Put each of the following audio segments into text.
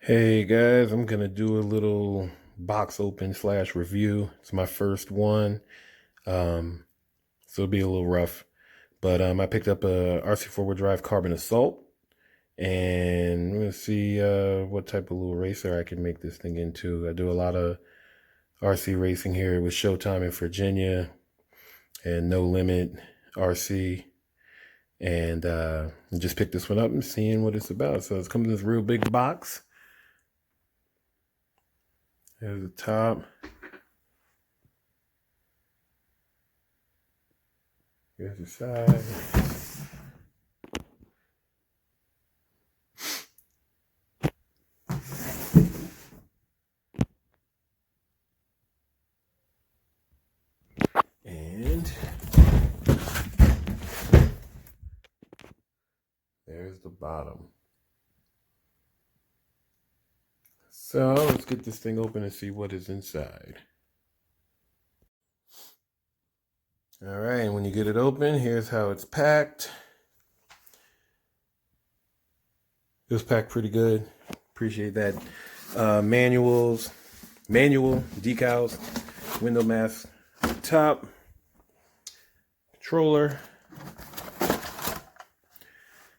Hey guys, I'm gonna do a little box open slash review. It's my first one, um, so it'll be a little rough. But I picked up a RC4WD drive Carbon Assault, and we're gonna see what type of little racer I can make this thing into. I do a lot of RC racing here with Showtime in Virginia and No Limit RC, and just picked this one up and seeing what it's about. So it's coming in this real big box. There's the top. Here's the side. And there's the bottom. So let's get this thing open and see what is inside. All right, and when you get it open, here's how it's packed. It was packed pretty good. Appreciate that. Manual, decals, window mask, top, controller,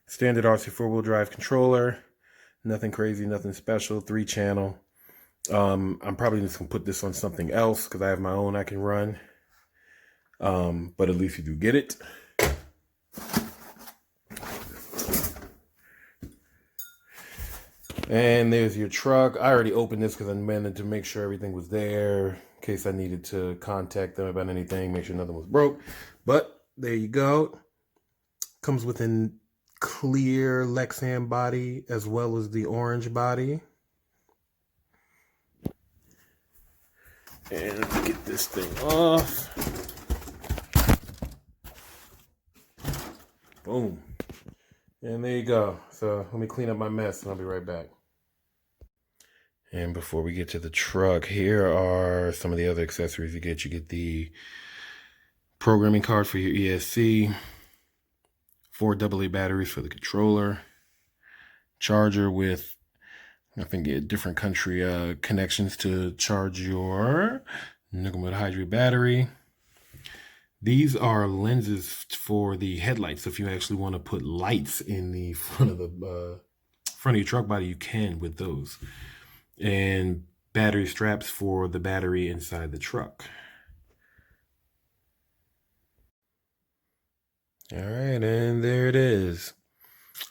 standard RC4WD drive controller. Nothing crazy, nothing special. 3-channel. I'm probably just gonna put this on something else because I have my own I can run. But at least you do get it. And there's your truck. I already opened this because I meant to make sure everything was there in case I needed to contact them about anything, make sure nothing was broke. But there you go. Comes with a clear Lexan body as well as the orange body. And let's get this thing off. Boom. And there you go. So let me clean up my mess and I'll be right back. And before we get to the truck, here are some of the other accessories you get. You get the programming card for your ESC, 4 AA batteries for the controller, charger with, I think, different country connections to charge your nickel metal hydride battery. These are lenses for the headlights. So if you actually want to put lights in the front of your truck body, you can with those. And battery straps for the battery inside the truck. All right, and there it is.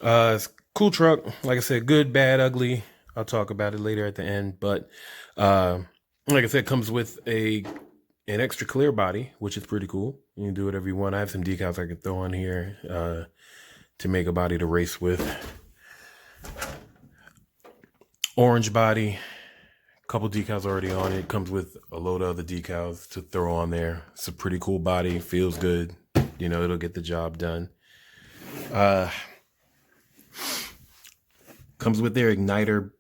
It's a cool truck. Like I said, good, bad, ugly. I'll talk about it later at the end. But like I said, it comes with an extra clear body, which is pretty cool. You can do whatever you want. I have some decals I could throw on here to make a body to race with. Orange body. Couple decals already on it. Comes with a load of other decals to throw on there. It's a pretty cool body. Feels good. You know, it'll get the job done. Comes with their igniter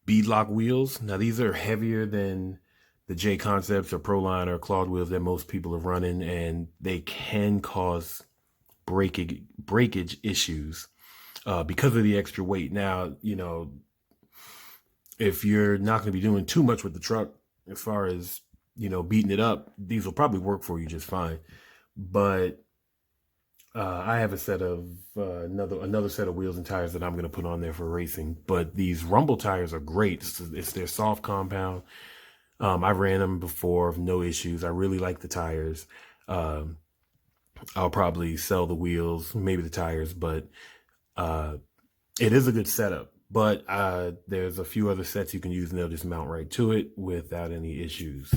beadlock wheels. Now these are heavier than the J Concepts or Proline or Claude wheels that most people are running, and they can cause breakage issues because of the extra weight. Now, you know, if you're not going to be doing too much with the truck as far as, you know, beating it up, these will probably work for you just fine. But I have a set of another set of wheels and tires that I'm going to put on there for racing. But these Rumble tires are great. It's their soft compound. I ran them before, no issues. I really like the tires. I'll probably sell the wheels, maybe the tires, but it is a good setup. But there's a few other sets you can use and they'll just mount right to it without any issues.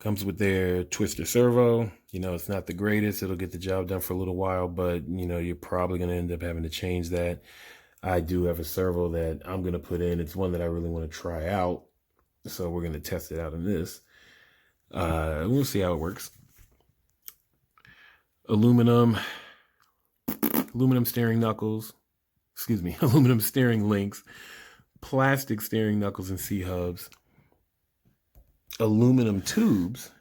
Comes with their twister servo. You know, it's not the greatest. It'll get the job done for a little while, but, you know, you're probably going to end up having to change that. I do have a servo that I'm going to put in. It's one that I really want to try out. So we're going to test it out in this. We'll see how it works. Aluminum steering knuckles. Excuse me. Aluminum steering links. Plastic steering knuckles and C-hubs. Aluminum tubes,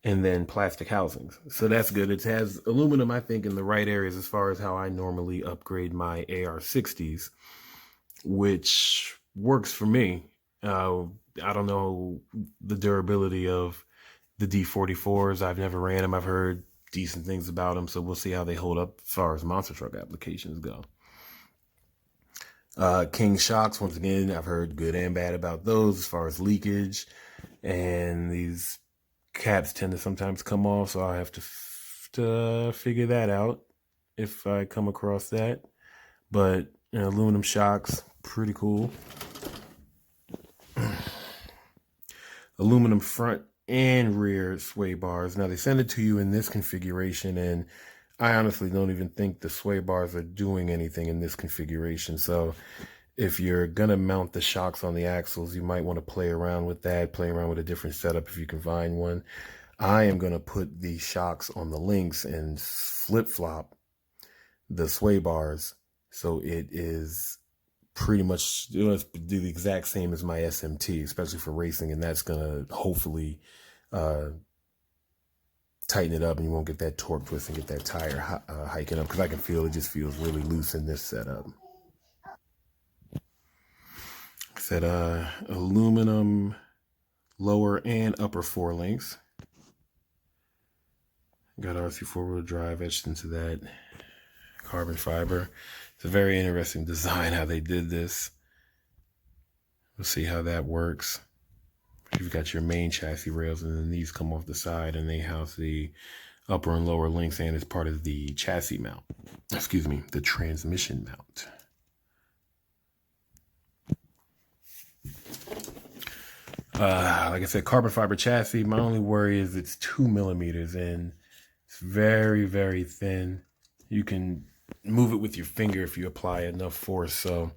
and then plastic housings. So that's good. It has aluminum, I think, in the right areas as far as how I normally upgrade my AR-60s, which works for me. I don't know the durability of the D44s. I've never ran them. I've heard decent things about them, so we'll see how they hold up as far as monster truck applications go. King shocks, once again, I've heard good and bad about those as far as leakage, and these caps tend to sometimes come off, so I'll have to figure that out if I come across that. But aluminum shocks, pretty cool. Aluminum front and rear sway bars. Now they send it to you in this configuration, and I honestly don't even think the sway bars are doing anything in this configuration. So if you're gonna mount the shocks on the axles, you might want to play around with that, play around with a different setup if you can find one. I am gonna put the shocks on the links and flip-flop the sway bars, so it is pretty much do the exact same as my SMT, especially for racing, and that's gonna hopefully tighten it up, and you won't get that torque twist and get that tire hiking up, because I can feel it just feels really loose in this setup. I said aluminum lower and upper forelinks. Got RC4WD drive etched into that carbon fiber. It's a very interesting design how they did this. We'll see how that works. You've got your main chassis rails, and then these come off the side, and they house the upper and lower links, and it's part of the chassis mount. Excuse me, the transmission mount. Like I said, carbon fiber chassis. My only worry is it's 2 millimeters, and it's very, very thin. You can move it with your finger if you apply enough force. So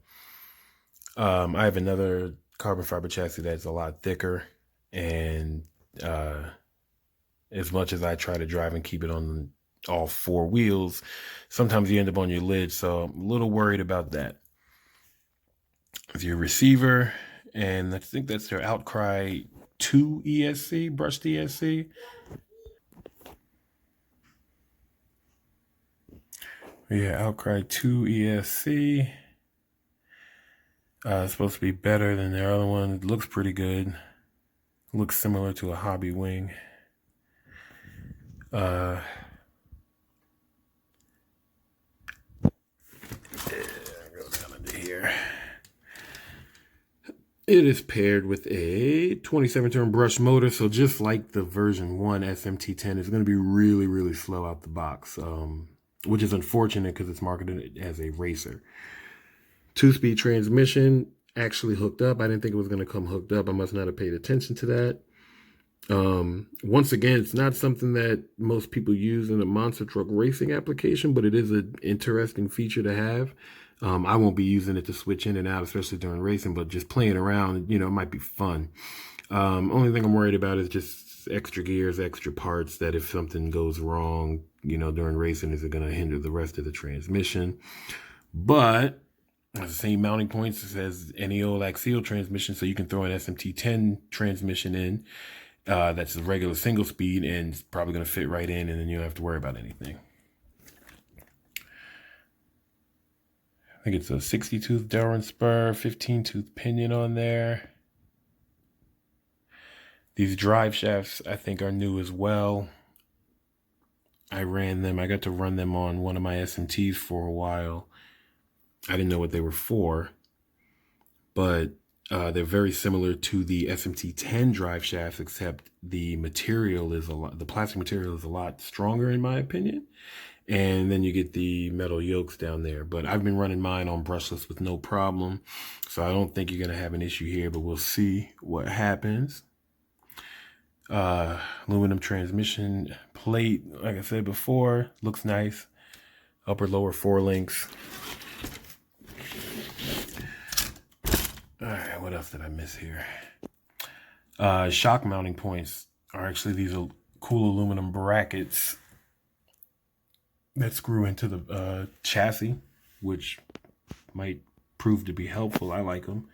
I have another carbon fiber chassis that's a lot thicker, and as much as I try to drive and keep it on all 4 wheels, sometimes you end up on your lid, so I'm a little worried about that. With your receiver, and I think that's their Outcry 2 ESC, brushed ESC. Yeah, Outcry 2 ESC. It's supposed to be better than their other one. It looks pretty good. It looks similar to a Hobby Wing. Here. It is paired with a 27 turn brush motor, so just like the version 1 SMT10, it's going to be really, really slow out the box, which is unfortunate because it's marketed as a racer. 2-speed transmission actually hooked up. I didn't think it was going to come hooked up. I must not have paid attention to that. Once again, it's not something that most people use in a monster truck racing application, but it is an interesting feature to have. I won't be using it to switch in and out, especially during racing, but just playing around, it might be fun. Only thing I'm worried about is just extra gears, extra parts, that if something goes wrong, during racing, is it going to hinder the rest of the transmission? But the same mounting points as any old axial transmission, so you can throw an SMT10 transmission in. That's a regular single speed, and it's probably going to fit right in, and then you don't have to worry about anything. I think it's a 60-tooth Delrin spur, 15-tooth pinion on there. These drive shafts, I think, are new as well. I ran them. I got to run them on one of my SMTs for a while. I didn't know what they were for, but they're very similar to the SMT10 drive shafts, except the plastic material is a lot stronger, in my opinion. And then you get the metal yokes down there. But I've been running mine on brushless with no problem, so I don't think you're going to have an issue here, but we'll see what happens. Aluminum transmission plate, like I said before, looks nice. Upper, lower forelinks. All right, what else did I miss here? Shock mounting points are actually these cool aluminum brackets that screw into the chassis, which might prove to be helpful. I like them.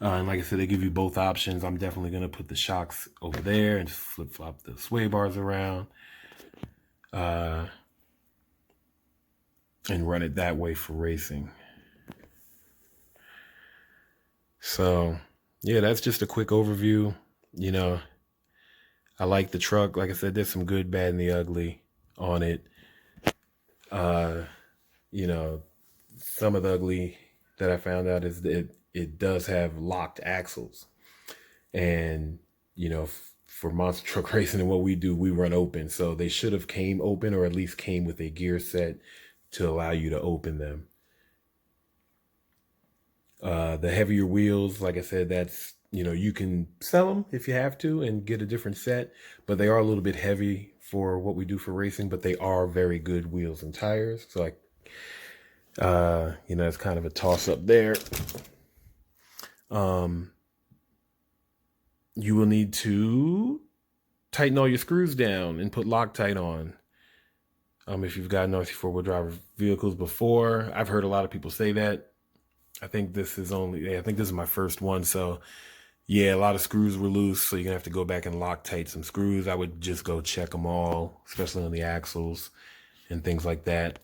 And like I said, they give you both options. I'm definitely going to put the shocks over there and just flip-flop the sway bars around. And run it that way for racing. So, yeah, that's just a quick overview. You know, I like the truck. Like I said, there's some good, bad, and the ugly on it. You know, some of the ugly that I found out is that it does have locked axles. And, you know, for monster truck racing and what we do, we run open. So they should have came open, or at least came with a gear set to allow you to open them. The heavier wheels, like I said, that's, you know, you can sell them if you have to and get a different set, but they are a little bit heavy for what we do for racing, but they are very good wheels and tires. So you know, it's kind of a toss up there. You will need to tighten all your screws down and put Loctite on. If you've gotten RC4WD drive vehicles before, I've heard a lot of people say that. I think this is my first one. So yeah, a lot of screws were loose. So you're gonna have to go back and Loctite some screws. I would just go check them all, especially on the axles and things like that.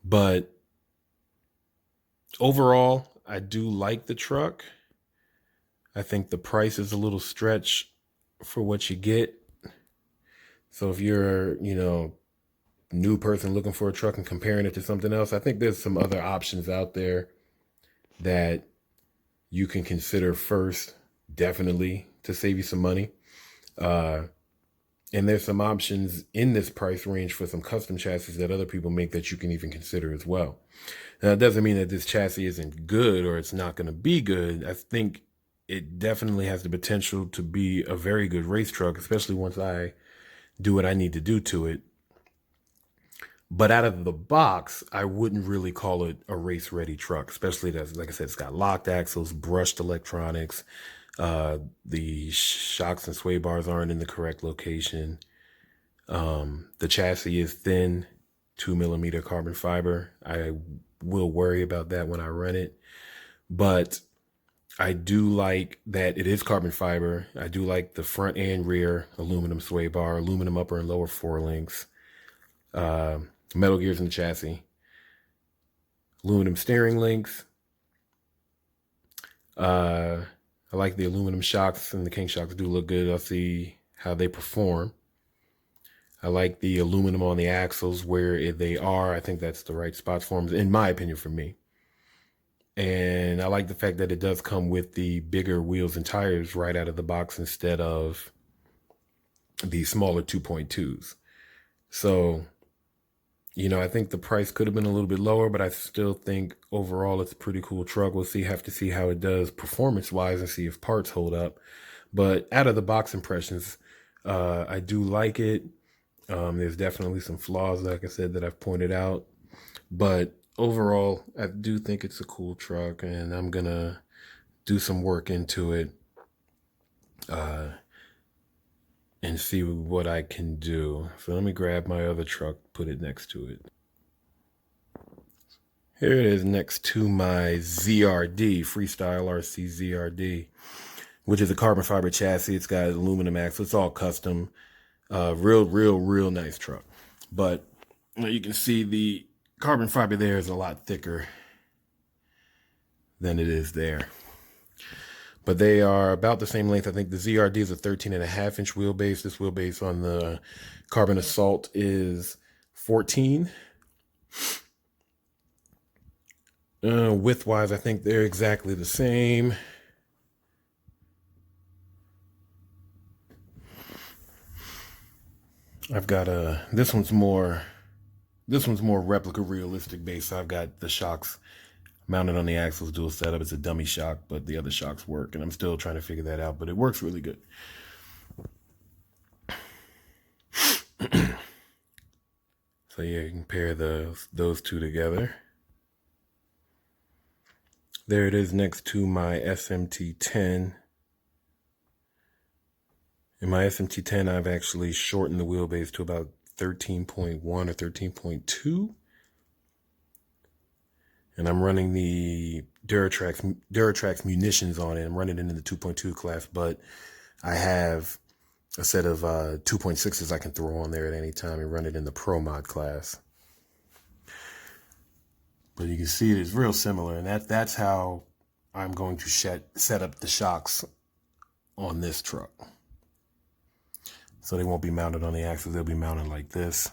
But overall, I do like the truck. I think the price is a little stretch for what you get. So if you're, you know, new person looking for a truck and comparing it to something else, I think there's some other options out there that you can consider first, definitely, to save you some money. And there's some options in this price range for some custom chassis that other people make that you can even consider as well. Now, it doesn't mean that this chassis isn't good or it's not going to be good. I think it definitely has the potential to be a very good race truck, especially once I do what I need to do to it. But out of the box, I wouldn't really call it a race-ready truck, especially that, like I said, it's got locked axles, brushed electronics. The shocks and sway bars aren't in the correct location. The chassis is thin, 2mm carbon fiber. I will worry about that when I run it. But I do like that it is carbon fiber. I do like the front and rear aluminum sway bar, aluminum upper and lower forelinks. Metal gears in the chassis, aluminum steering links. I like the aluminum shocks, and the King shocks do look good. I'll see how they perform. I like the aluminum on the axles where they are. I think that's the right spots for them, in my opinion, for me. And I like the fact that it does come with the bigger wheels and tires right out of the box instead of the smaller 2.2s. So, you know, I think the price could have been a little bit lower, but I still think overall it's a pretty cool truck. We'll have to see how it does performance-wise and see if parts hold up. But out of the box impressions, I do like it. There's definitely some flaws, like I said, that I've pointed out. But overall, I do think it's a cool truck, and I'm going to do some work into it and see what I can do. So let me grab my other truck, put it next to it. Here it is next to my ZRD, Freestyle RC ZRD, which is a carbon fiber chassis. It's got aluminum axle. It's all custom. Real nice truck. But you can see the carbon fiber there is a lot thicker than it is there. But they are about the same length. I think the ZRD is a 13.5-inch wheelbase. This wheelbase on the Carbon Assault is 14. Width-wise, I think they're exactly the same. I've got this one's more replica realistic base. So I've got the shocks mounted on the axles, dual setup. It's a dummy shock, but the other shocks work, and I'm still trying to figure that out, but it works really good. So yeah, you can pair those two together. There it is next to my SMT10. In my SMT10, I've actually shortened the wheelbase to about 13.1 or 13.2. and I'm running the Duratrax munitions on it. I'm running it in the 2.2 class, but I have a set of 2.6s I can throw on there at any time and run it in the Pro Mod class. But you can see it is real similar, and that's how I'm going to set up the shocks on this truck. So they won't be mounted on the axles, they'll be mounted like this.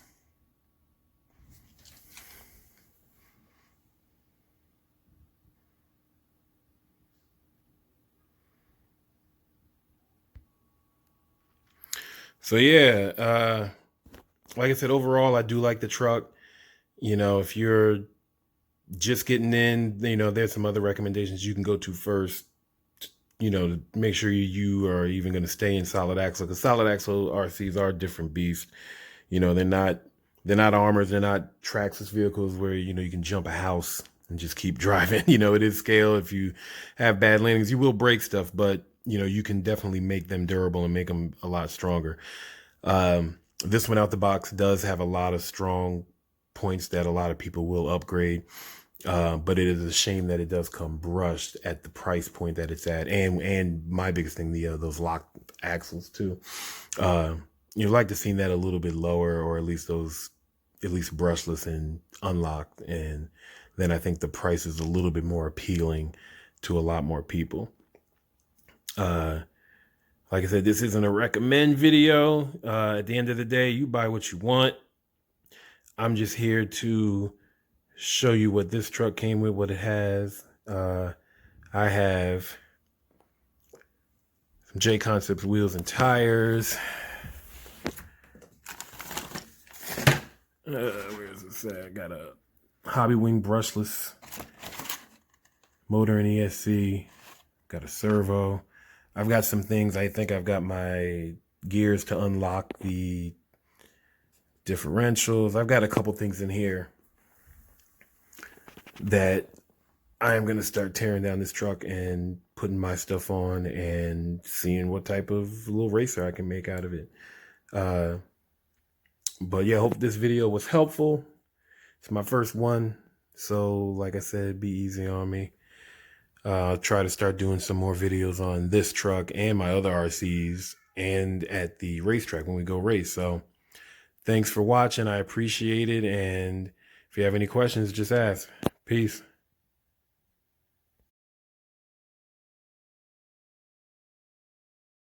So yeah, like I said, overall, I do like the truck. You know, if you're just getting in, you know, there's some other recommendations you can go to first, you know, to make sure you are even going to stay in solid axle, because solid axle RCs are a different beast. You know, they're not armors, they're not Traxxas vehicles where, you know, you can jump a house and just keep driving. You know, it is scale. If you have bad landings, you will break stuff, but you know, you can definitely make them durable and make them a lot stronger. This one out the box does have a lot of strong points that a lot of people will upgrade. But it is a shame that it does come brushed at the price point that it's at. And my biggest thing, those locked axles too. You'd like to see that a little bit lower, or at least brushless and unlocked. And then I think the price is a little bit more appealing to a lot more people. Like I said, this isn't a recommend video. At the end of the day, you buy what you want. I'm just here to show you what this truck came with, what it has. I have some J Concepts wheels and tires. Where is this at? I got a Hobby Wing brushless motor and ESC. Got a servo. I've got some things. I think I've got my gears to unlock the differentials. I've got a couple things in here that I am going to start tearing down this truck and putting my stuff on and seeing what type of little racer I can make out of it. But yeah, I hope this video was helpful. It's my first one, so like I said, be easy on me. I'll try to start doing some more videos on this truck and my other RCs and at the racetrack when we go race. So thanks for watching. I appreciate it. And if you have any questions, just ask. Peace.